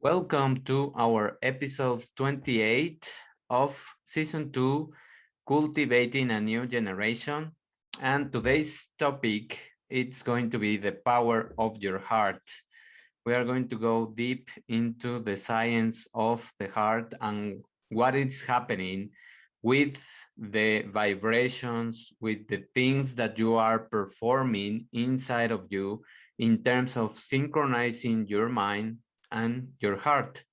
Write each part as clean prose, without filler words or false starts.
Welcome to our episode 28 of season 2, Cultivating a New Generation. And today's topic, it's going to be the power of your heart. We are going to go deep into the science of the heart and what is happening with the vibrations, with the things that you are performing inside of you in terms of synchronizing your mind and your heart.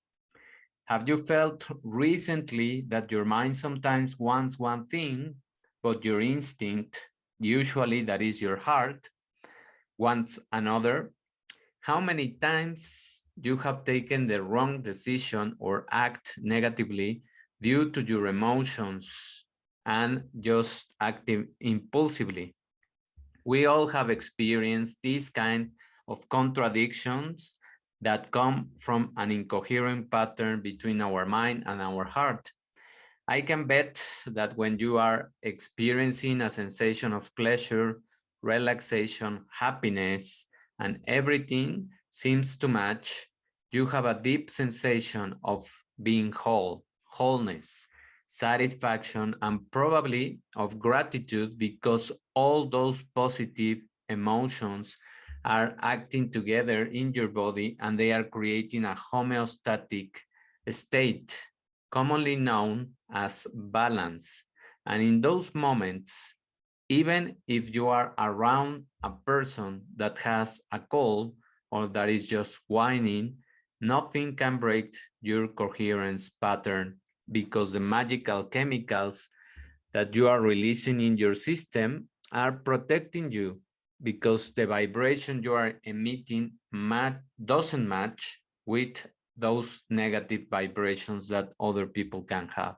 Have you felt recently that your mind sometimes wants one thing, but your instinct, usually that is your heart, wants another? How many times you have taken the wrong decision or act negatively due to your emotions and just acting impulsively? We all have experienced these kind of contradictions that come from an incoherent pattern between our mind and our heart. I can bet that when you are experiencing a sensation of pleasure, relaxation, happiness, and everything seems to match, you have a deep sensation of being whole, wholeness, satisfaction, and probably of gratitude because all those positive emotions are acting together in your body and they are creating a homeostatic state commonly known as balance. And in those moments, even if you are around a person that has a cold or that is just whining, nothing can break your coherence pattern because the magical chemicals that you are releasing in your system are protecting you because the vibration you are emitting doesn't match with those negative vibrations that other people can have.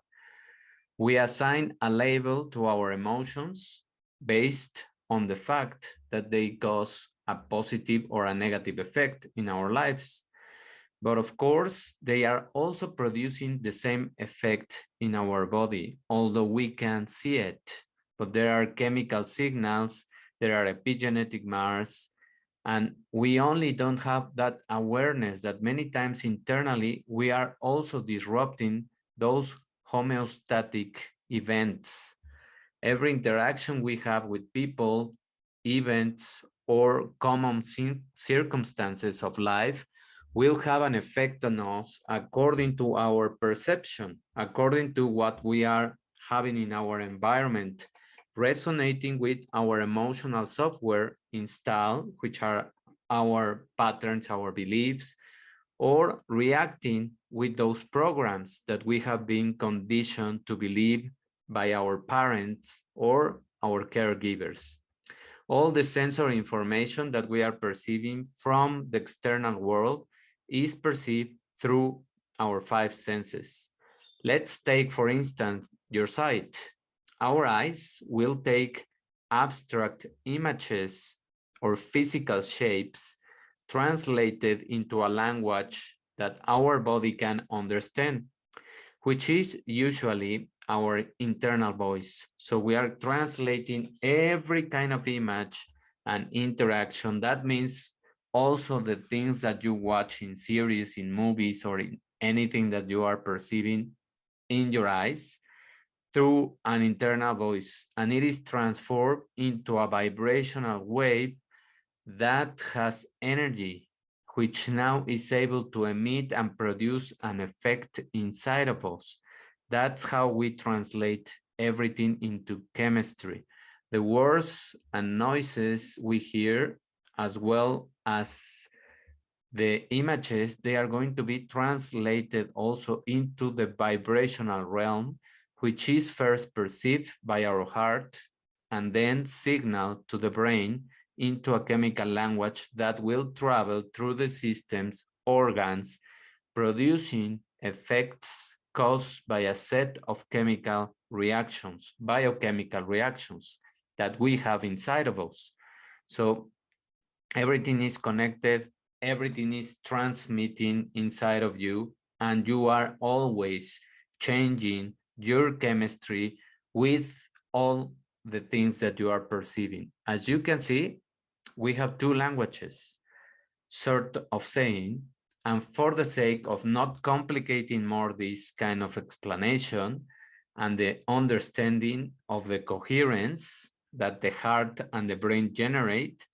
We assign a label to our emotions based on the fact that they cause a positive or a negative effect in our lives. But of course, they are also producing the same effect in our body, although we can't see it. But there are chemical signals, there are epigenetic markers, and we only don't have that awareness that many times internally we are also disrupting those homeostatic events. Every interaction we have with people, events, or common circumstances of life will have an effect on us according to our perception, according to what we are having in our environment, resonating with our emotional software installed, which are our patterns, our beliefs, or reacting with those programs that we have been conditioned to believe by our parents or our caregivers. All the sensory information that we are perceiving from the external world is perceived through our five senses. Let's take, for instance, your sight. Our eyes will take abstract images or physical shapes translated into a language that our body can understand, which is usually our internal voice. So we are translating every kind of image and interaction. That means also the things that you watch in series, in movies, or in anything that you are perceiving in your eyes through an internal voice, and it is transformed into a vibrational wave that has energy, which now is able to emit and produce an effect inside of us. That's how we translate everything into chemistry. The words and noises we hear, as well as the images, they are going to be translated also into the vibrational realm, which is first perceived by our heart and then signaled to the brain into a chemical language that will travel through the system's organs, producing effects caused by a set of chemical reactions, biochemical reactions that we have inside of us. So everything is connected, everything is transmitting inside of you, and you are always changing your chemistry with all the things that you are perceiving. As you can see, we have two languages, sort of saying, And for the sake of not complicating more this kind of explanation and the understanding of the coherence that the heart and the brain generate,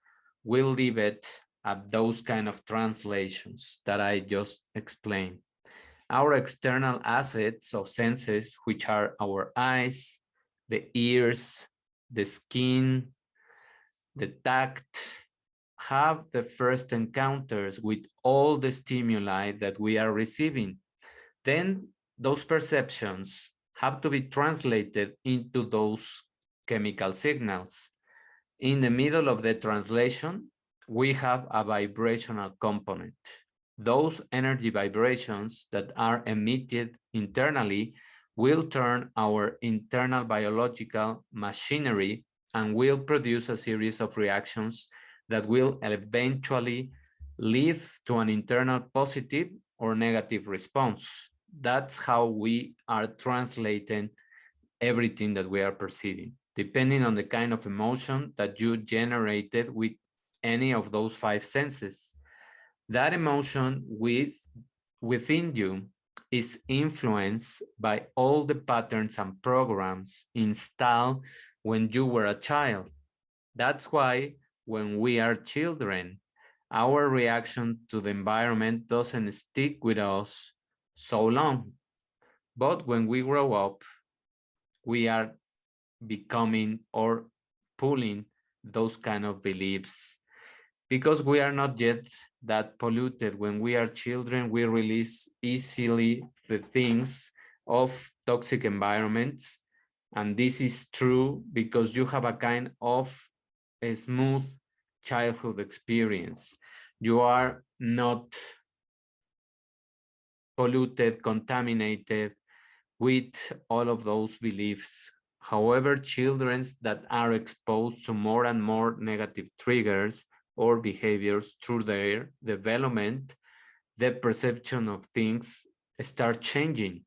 we'll leave it at those kind of translations that I just explained. Our external assets of senses, which are our eyes, the ears, the skin, the tact, have the first encounters with all the stimuli that we are receiving. Then those perceptions have to be translated into those chemical signals. In the middle of the translation, we have a vibrational component. Those energy vibrations that are emitted internally will turn our internal biological machinery and will produce a series of reactions that will eventually lead to an internal positive or negative response. That's how we are translating everything that we are perceiving, depending on the kind of emotion that you generated with any of those five senses. That emotion within you is influenced by all the patterns and programs installed when you were a child. That's why when we are children, our reaction to the environment doesn't stick with us so long. But when we grow up, we are becoming or pulling those kind of beliefs because we are not yet that polluted. When we are children, we release easily the things of toxic environments. And this is true because you have a kind of a smooth childhood experience. You are not polluted, contaminated with all of those beliefs. However, children that are exposed to more and more negative triggers or behaviors through their development, the perception of things start changing.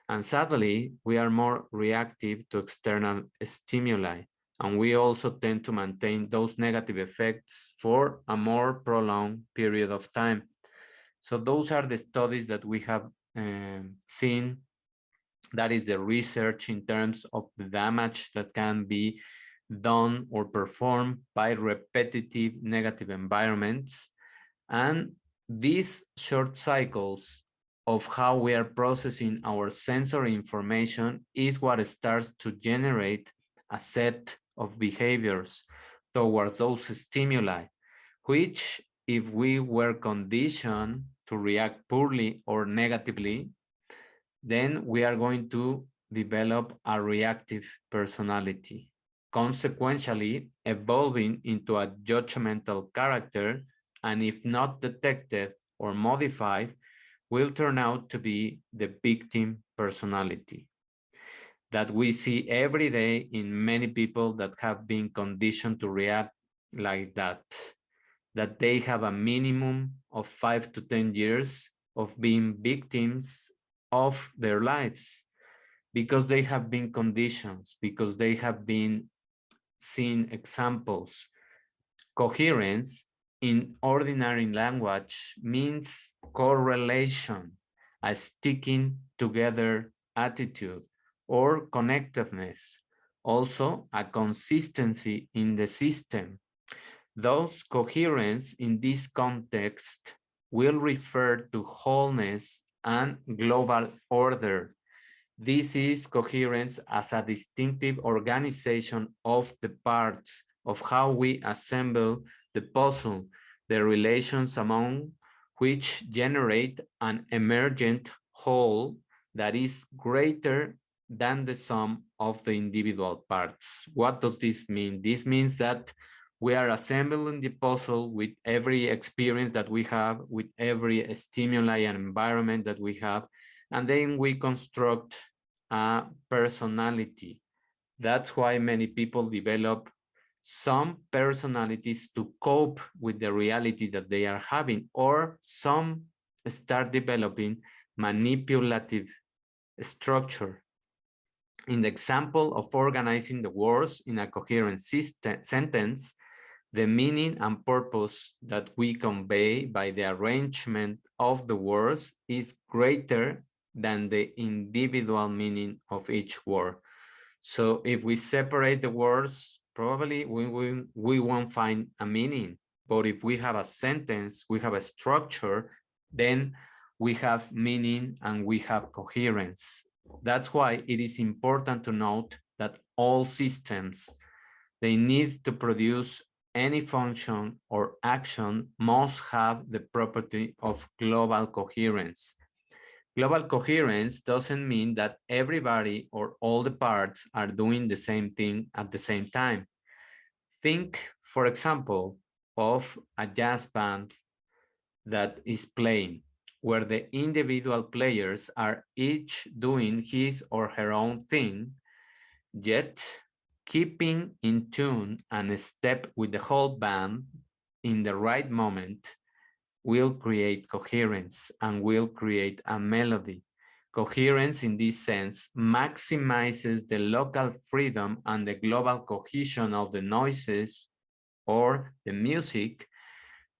And sadly, we are more reactive to external stimuli. And we also tend to maintain those negative effects for a more prolonged period of time. So those are the studies that we have seen. That is the research in terms of the damage that can be done or performed by repetitive negative environments. And these short cycles of how we are processing our sensory information is what starts to generate a set of behaviors towards those stimuli, which if we were conditioned to react poorly or negatively, then we are going to develop a reactive personality, consequentially evolving into a judgmental character, and if not detected or modified, will turn out to be the victim personality that we see every day in many people that have been conditioned to react like that they have a minimum of 5 to 10 years of being victims of their lives because they have been conditioned, because they have been seen examples. Coherence in ordinary language means correlation, a sticking together attitude, or connectedness, also a consistency in the system. Thus, coherence in this context will refer to wholeness and global order. This is coherence as a distinctive organization of the parts of how we assemble the puzzle, the relations among which generate an emergent whole that is greater than the sum of the individual parts. What does this mean? This means that we are assembling the puzzle with every experience that we have, with every stimuli and environment that we have, and then we construct a personality. That's why many people develop some personalities to cope with the reality that they are having, or some start developing manipulative structure. In the example of organizing the words in a coherent sentence, The meaning and purpose that we convey by the arrangement of the words is greater than the individual meaning of each word. So if we separate the words, probably we won't find a meaning. But if we have a sentence, we have a structure, then we have meaning and we have coherence. That's why it is important to note that all systems, they need to produce any function or action must have the property of global coherence. Global coherence doesn't mean that everybody or all the parts are doing the same thing at the same time. Think, for example, of a jazz band that is playing, where the individual players are each doing his or her own thing, yet keeping in tune and step with the whole band in the right moment will create coherence and will create a melody. Coherence in this sense maximizes the local freedom and the global cohesion of the noises or the music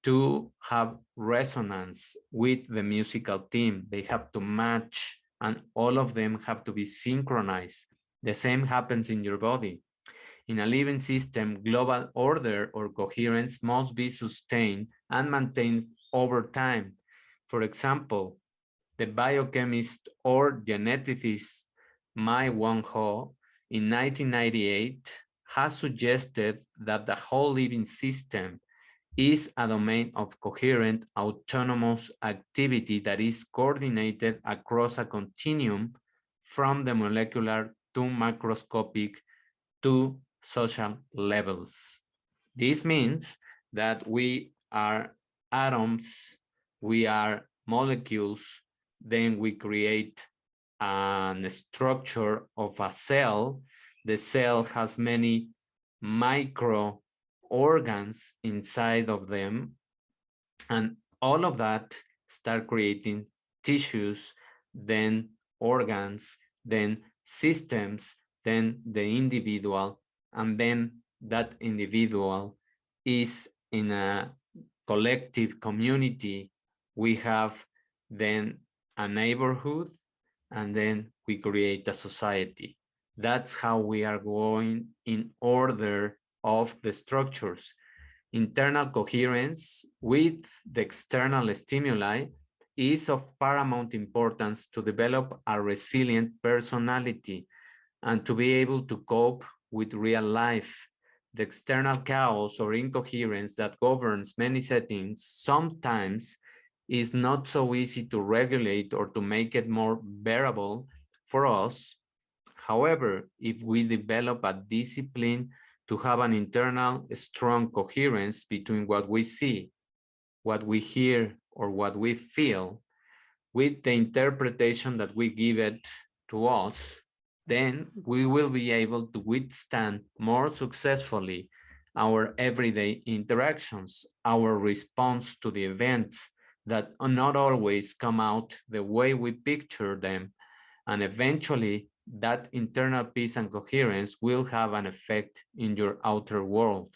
to have resonance with the musical team. They have to match and all of them have to be synchronized. The same happens in your body. In a living system, global order or coherence must be sustained and maintained over time. For example, the biochemist or geneticist Mai Wong Ho in 1998 has suggested that the whole living system is a domain of coherent autonomous activity that is coordinated across a continuum from the molecular to macroscopic to social levels. This means that we are atoms, we are molecules, then we create a structure of a cell. The cell has many micro organs inside of them, and all of that start creating tissues, then organs, then systems, then the individual, and then that individual is in a collective community. We have then a neighborhood, and then we create a society. That's how we are going in order of the structures. Internal coherence with the external stimuli is of paramount importance to develop a resilient personality and to be able to cope with real life. The external chaos or incoherence that governs many settings sometimes is not so easy to regulate or to make it more bearable for us. However, if we develop a discipline to have an internal strong coherence between what we see, what we hear, or what we feel, with the interpretation that we give it to us, then we will be able to withstand more successfully our everyday interactions, our response to the events that not always come out the way we picture them, and eventually that internal peace and coherence will have an effect in your outer world.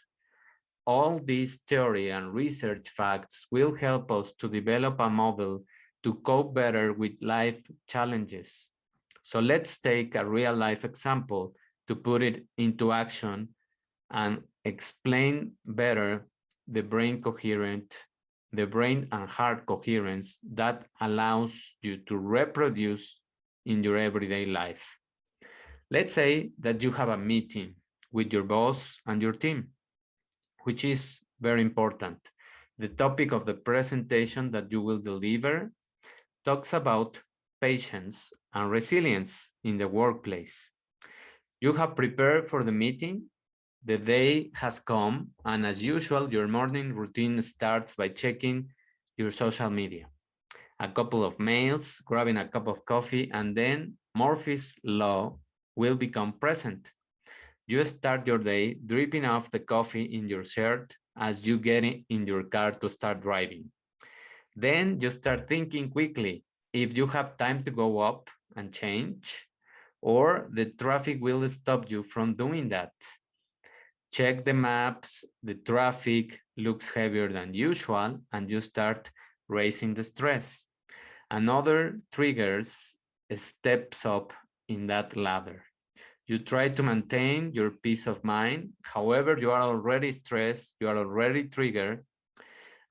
All these theory and research facts will help us to develop a model to cope better with life challenges. So let's take a real life example to put it into action and explain better the brain and heart coherence that allows you to reproduce in your everyday life. Let's say that you have a meeting with your boss and your team, which is very important. The topic of the presentation that you will deliver talks about patience and resilience in the workplace. You have prepared for the meeting. The day has come, and as usual, your morning routine starts by checking your social media, a couple of mails, grabbing a cup of coffee, and then Murphy's Law will become present. You start your day dripping off the coffee in your shirt as you get in your car to start driving. Then you start thinking quickly if you have time to go up and change, or the traffic will stop you from doing that. check the maps, the traffic looks heavier than usual, and you start raising the stress. Another triggers steps up in that ladder. You try to maintain your peace of mind. However, you are already stressed, you are already triggered,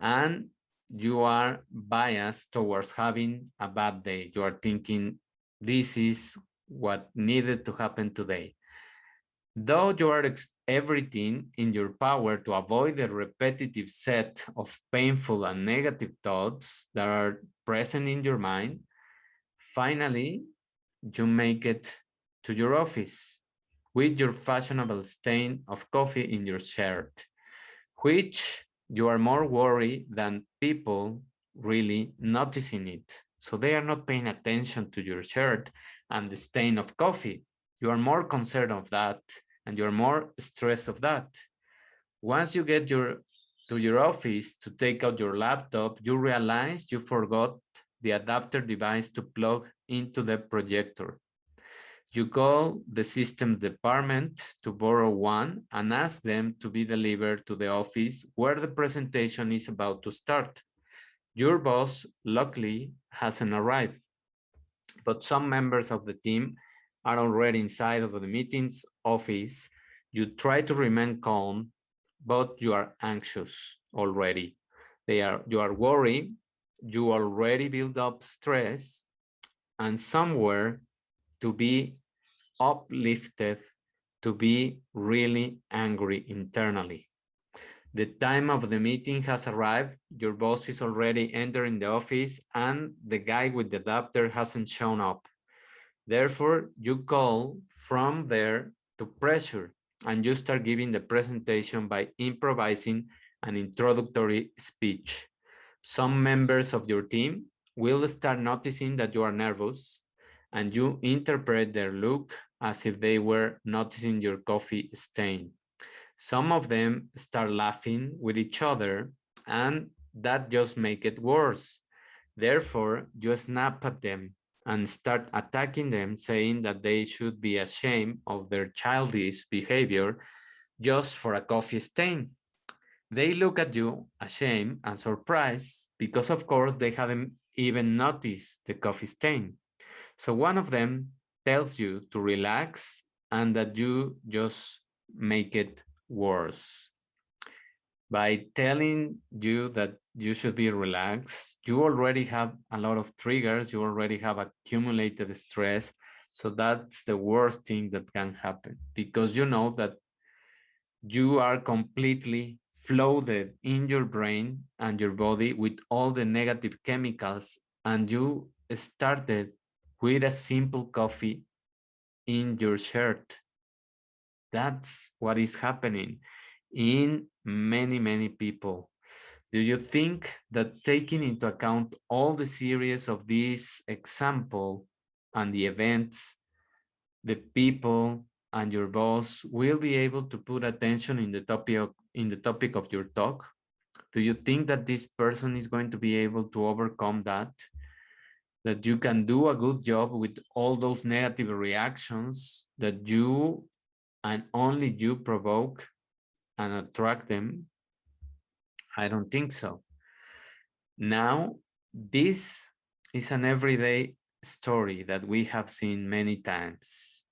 and you are biased towards having a bad day. You are thinking, this is what needed to happen today. Though you are everything in your power to avoid the repetitive set of painful and negative thoughts that are present in your mind, finally, you make it to your office with your fashionable stain of coffee in your shirt, which you are more worried than people really noticing it. So they are not paying attention to your shirt and the stain of coffee. You are more concerned of that and you're more stressed of that. Once you get to your office to take out your laptop, you realize you forgot the adapter device to plug into the projector. You call the system department to borrow one and ask them to be delivered to the office where the presentation is about to start. Your boss, luckily, hasn't arrived, but some members of the team are already inside of the meeting's office. You try to remain calm, but you are anxious already. You are worried, you already build up stress, and somewhere to be uplifted, to be really angry internally. The time of the meeting has arrived, your boss is already entering the office, and the guy with the adapter hasn't shown up. Therefore, you call from there to pressure, and you start giving the presentation by improvising an introductory speech. Some members of your team will start noticing that you are nervous, and you interpret their look as if they were noticing your coffee stain. Some of them start laughing with each other, and that just makes it worse. Therefore, you snap at them and start attacking them, saying that they should be ashamed of their childish behavior just for a coffee stain. They look at you ashamed and surprised because, of course, they haven't even noticed the coffee stain. So one of them tells you to relax and that you just make it worse. By telling you that you should be relaxed, you already have a lot of triggers, you already have accumulated stress. So that's the worst thing that can happen because you know that you are completely flooded in your brain and your body with all the negative chemicals, and you started with a simple coffee in your shirt. That's what is happening in many people. Do you think that taking into account all the series of this example and the events, the people and your boss will be able to put attention in the topic of your talk? Do you think that this person is going to be able to overcome that? That you can do a good job with all those negative reactions that you and only you provoke and attract them? I don't think so. Now, this is an everyday story that we have seen many times,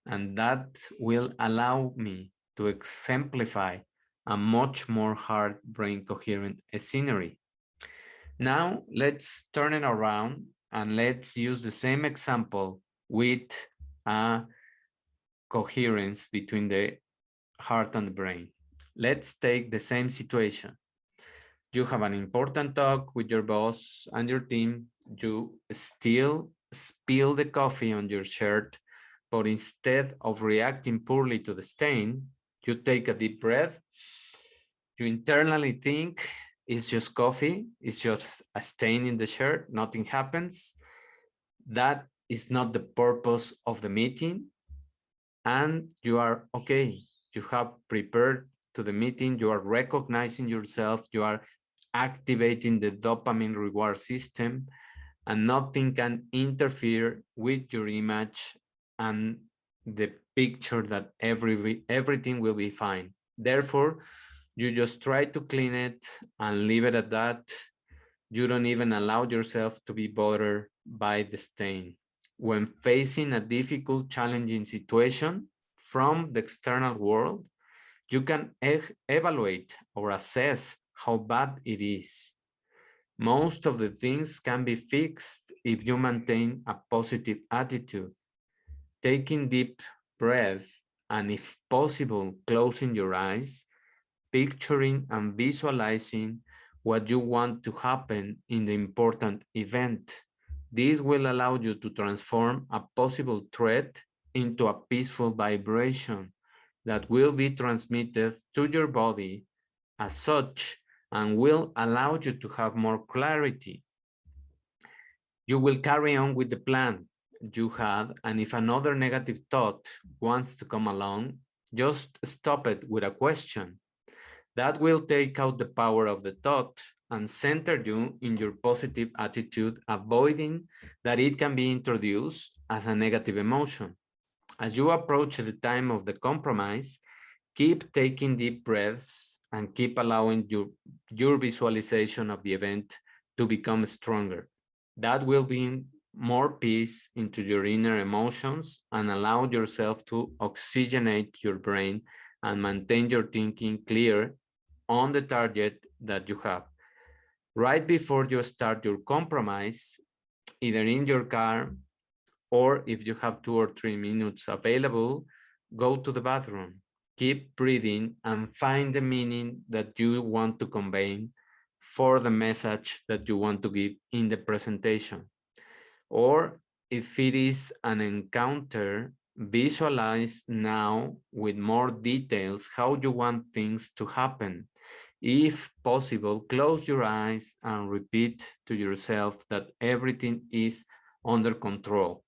and that will allow me to exemplify a much more hard brain coherent scenery. Now, let's turn it around and let's use the same example with a coherence between the heart and the brain. Let's take the same situation. You have an important talk with your boss and your team. You still spill the coffee on your shirt, but instead of reacting poorly to the stain, you take a deep breath. You internally think it's just coffee, it's just a stain in the shirt, nothing happens. That is not the purpose of the meeting. And you are okay. You have prepared to the meeting, you are recognizing yourself, you are activating the dopamine reward system, and nothing can interfere with your image and the picture that everything will be fine. Therefore, you just try to clean it and leave it at that. You don't even allow yourself to be bothered by the stain. When facing a difficult, challenging situation from the external world, you can evaluate or assess how bad it is. Most of the things can be fixed if you maintain a positive attitude. Taking deep breath and, if possible, closing your eyes, picturing and visualizing what you want to happen in the important event. This will allow you to transform a possible threat into a peaceful vibration that will be transmitted to your body as such and will allow you to have more clarity. You will carry on with the plan you had, and if another negative thought wants to come along, just stop it with a question. That will take out the power of the thought and center you in your positive attitude, avoiding that it can be introduced as a negative emotion. As you approach the time of the compromise, keep taking deep breaths and keep allowing your visualization of the event to become stronger. That will bring more peace into your inner emotions and allow yourself to oxygenate your brain and maintain your thinking clear on the target that you have. Right before you start your compromise, either in your car or if you have 2 or 3 minutes available, go to the bathroom. Keep breathing and find the meaning that you want to convey for the message that you want to give in the presentation. Or if it is an encounter, visualize now with more details how you want things to happen. If possible, close your eyes and repeat to yourself that everything is under control.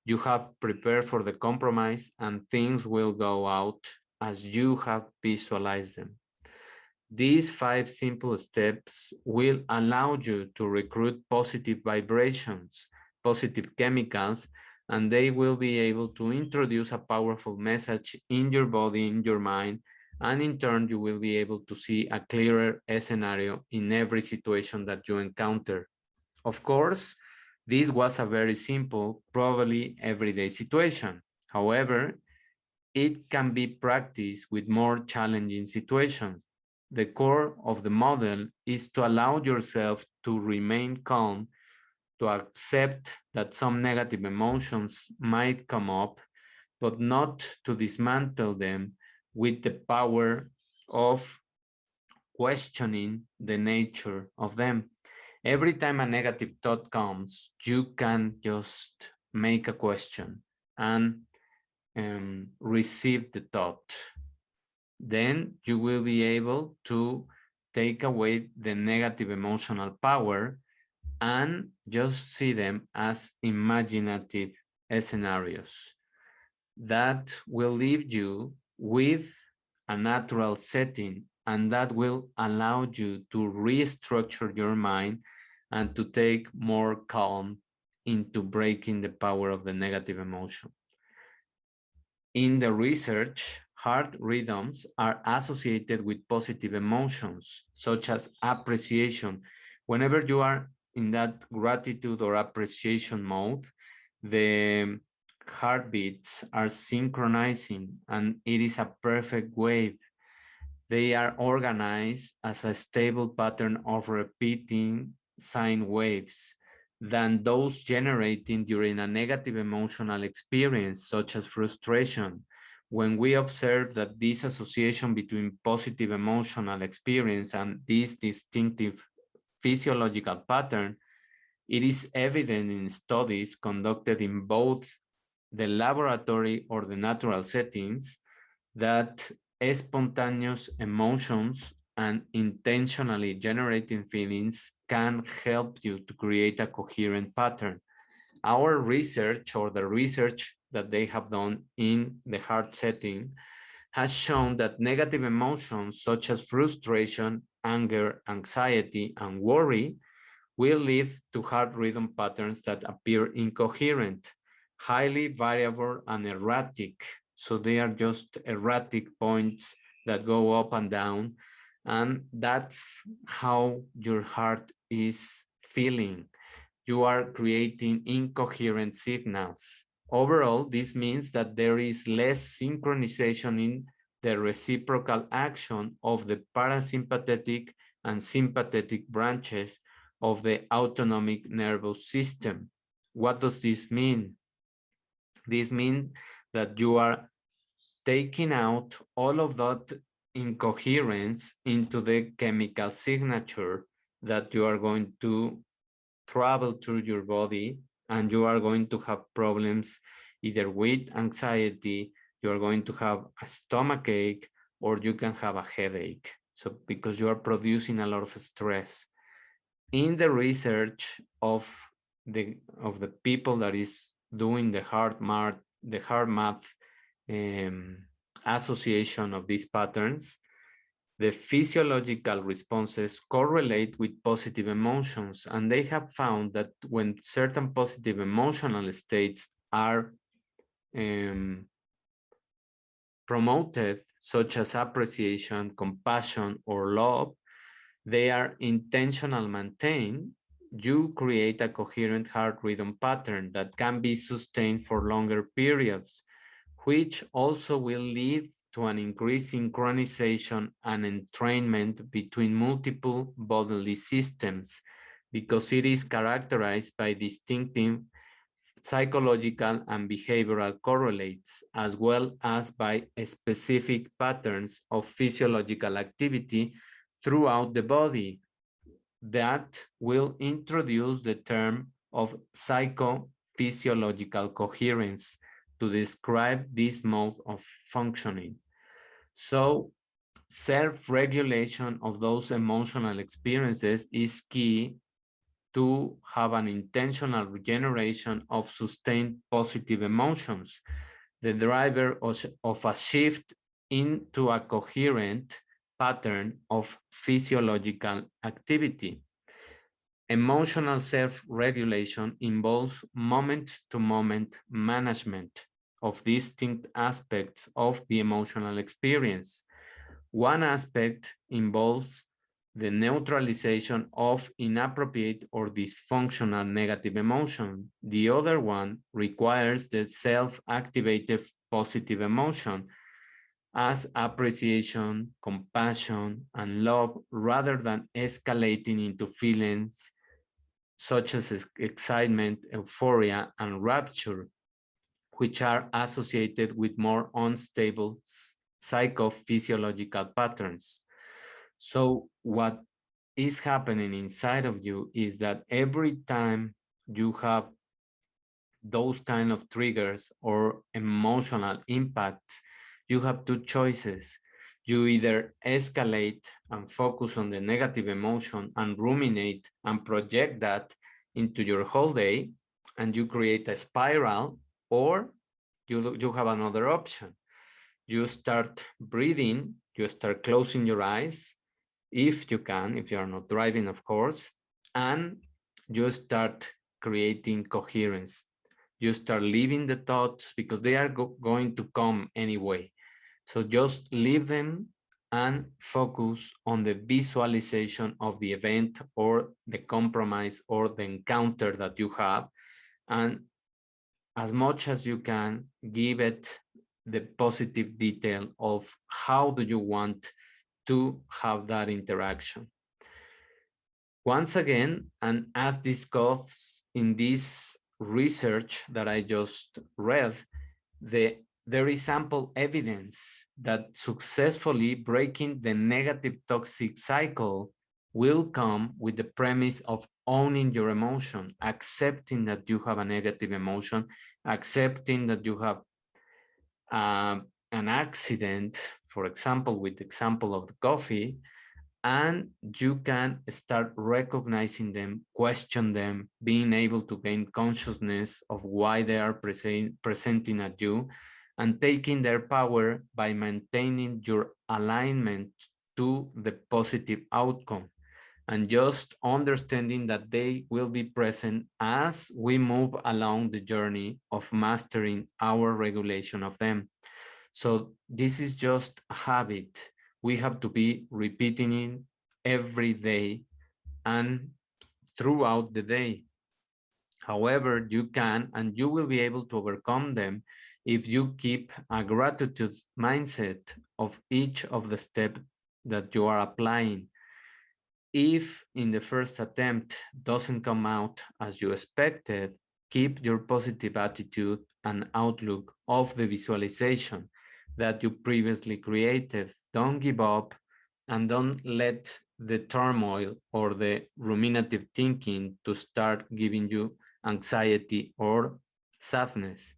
You have prepared for the compromise and things will go out as you have visualized them. These 5 simple steps will allow you to recruit positive vibrations, positive chemicals, and they will be able to introduce a powerful message in your body, in your mind, and in turn, you will be able to see a clearer scenario in every situation that you encounter. Of course, this was a very simple, probably everyday situation. However, it can be practiced with more challenging situations. The core of the model is to allow yourself to remain calm, to accept that some negative emotions might come up, but not to dismantle them with the power of questioning the nature of them. Every time a negative thought comes, you can just make a question and receive the thought. Then you will be able to take away the negative emotional power and just see them as imaginative scenarios that will leave you with a natural setting, and that will allow you to restructure your mind and to take more calm into breaking the power of the negative emotion. In the research, heart rhythms are associated with positive emotions, such as appreciation. Whenever you are in that gratitude or appreciation mode, the heartbeats are synchronizing and it is a perfect wave. They are organized as a stable pattern of repeating sine waves than those generating during a negative emotional experience, such as frustration. When we observe that this association between positive emotional experience and this distinctive physiological pattern, it is evident in studies conducted in both the laboratory or the natural settings that spontaneous emotions and intentionally generating feelings can help you to create a coherent pattern. Our research, or the research that they have done in the heart setting, has shown that negative emotions such as frustration, anger, anxiety, and worry will lead to heart rhythm patterns that appear incoherent, highly variable, and erratic. So they are just erratic points that go up and down, and that's how your heart is feeling. You are creating incoherent signals. Overall, this means that there is less synchronization in the reciprocal action of the parasympathetic and sympathetic branches of the autonomic nervous system. What does this mean? This means that you are taking out all of that incoherence into the chemical signature that you are going to travel through your body, and you are going to have problems either with anxiety, you are going to have a stomach ache, or you can have a headache. So because you are producing a lot of stress. In the research of the people that is doing the heart math association of these patterns, the physiological responses correlate with positive emotions, and they have found that when certain positive emotional states are promoted, such as appreciation, compassion, or love, they are intentional maintained, you create a coherent heart rhythm pattern that can be sustained for longer periods, which also will lead to an increased synchronization and entrainment between multiple bodily systems, because it is characterized by distinctive psychological and behavioral correlates, as well as by specific patterns of physiological activity throughout the body that will introduce the term of psychophysiological coherence to describe this mode of functioning. So self-regulation of those emotional experiences is key to have an intentional regeneration of sustained positive emotions, the driver of a shift into a coherent pattern of physiological activity. Emotional self-regulation involves moment-to-moment management of distinct aspects of the emotional experience. One aspect involves the neutralization of inappropriate or dysfunctional negative emotion. The other one requires the self-activated positive emotion as appreciation, compassion, and love, rather than escalating into feelings such as excitement, euphoria, and rapture, which are associated with more unstable psychophysiological patterns. So what is happening inside of you is that every time you have those kind of triggers or emotional impacts, you have two choices. You either escalate and focus on the negative emotion and ruminate and project that into your whole day, and you create a spiral, or you have another option. You start breathing, you start closing your eyes, if you can, if you are not driving, of course, and you start creating coherence. You start leaving the thoughts because they are going to come anyway. So just leave them and focus on the visualization of the event or the compromise or the encounter that you have. And as much as you can, give it the positive detail of how do you want to have that interaction. Once again, and as discussed in this research that I just read, there is ample evidence that successfully breaking the negative toxic cycle will come with the premise of owning your emotion, accepting that you have a negative emotion, accepting that you have an accident, for example, with the example of the coffee, and you can start recognizing them, question them, being able to gain consciousness of why they are presenting at you, and taking their power by maintaining your alignment to the positive outcome, and just understanding that they will be present as we move along the journey of mastering our regulation of them. So this is just a habit. We have to be repeating it every day and throughout the day. However, you can and you will be able to overcome them if you keep a gratitude mindset of each of the steps that you are applying. If in the first attempt doesn't come out as you expected, keep your positive attitude and outlook of the visualization that you previously created. Don't give up and don't let the turmoil or the ruminative thinking to start giving you anxiety or sadness.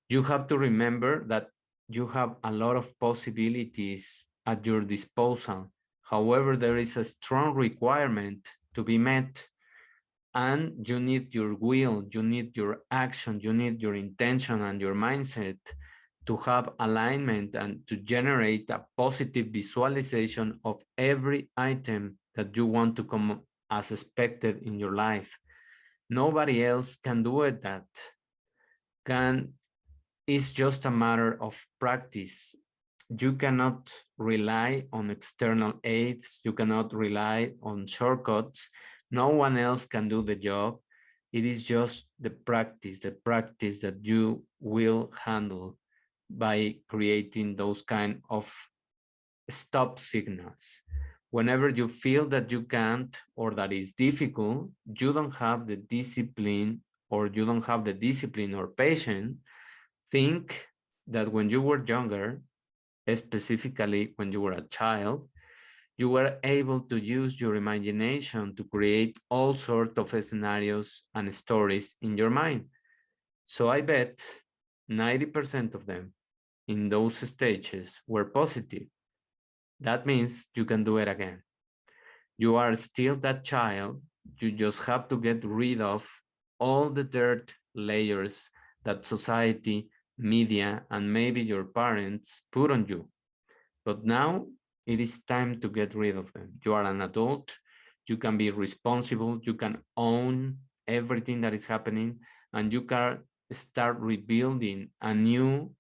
You have to remember that you have a lot of possibilities at your disposal. However, there is a strong requirement to be met, and you need your will, you need your action, you need your intention and your mindset to have alignment and to generate a positive visualization of every item that you want to come as expected in your life. Nobody else can do it. That can It's just a matter of practice. You cannot rely on external aids. You cannot rely on shortcuts. No one else can do the job. It is just the practice that you will handle by creating those kind of stop signals. Whenever you feel that you can't or that is difficult, you don't have the discipline or patience. Think that when you were younger, specifically when you were a child, you were able to use your imagination to create all sorts of scenarios and stories in your mind. So I bet 90% of them in those stages were positive. That means you can do it again. You are still that child. You just have to get rid of all the dirt layers that society, media, and maybe your parents put on you. But now it is time to get rid of them. You are an adult. You can be responsible. You can own everything that is happening, and you can start rebuilding a new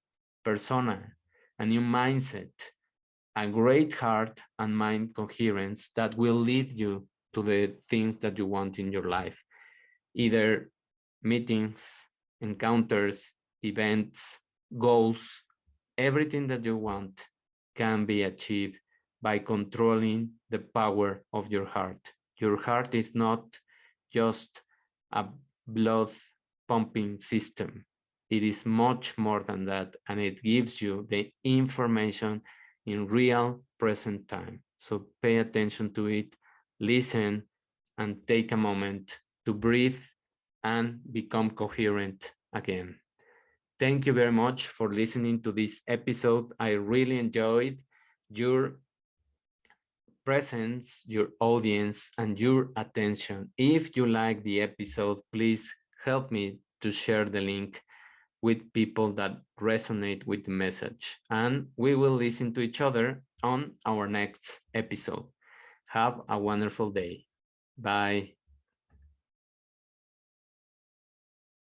persona, a new mindset, a great heart and mind coherence that will lead you to the things that you want in your life, either meetings, encounters, events, goals. Everything that you want can be achieved by controlling the power of your heart. Your heart is not just a blood pumping system. It is much more than that, and it gives you the information in real present time. So pay attention to it, listen, and take a moment to breathe and become coherent again. Thank you very much for listening to this episode. I really enjoyed your presence, your audience, and your attention. If you like the episode, please help me to share the link with people that resonate with the message. And we will listen to each other on our next episode. Have a wonderful day. Bye.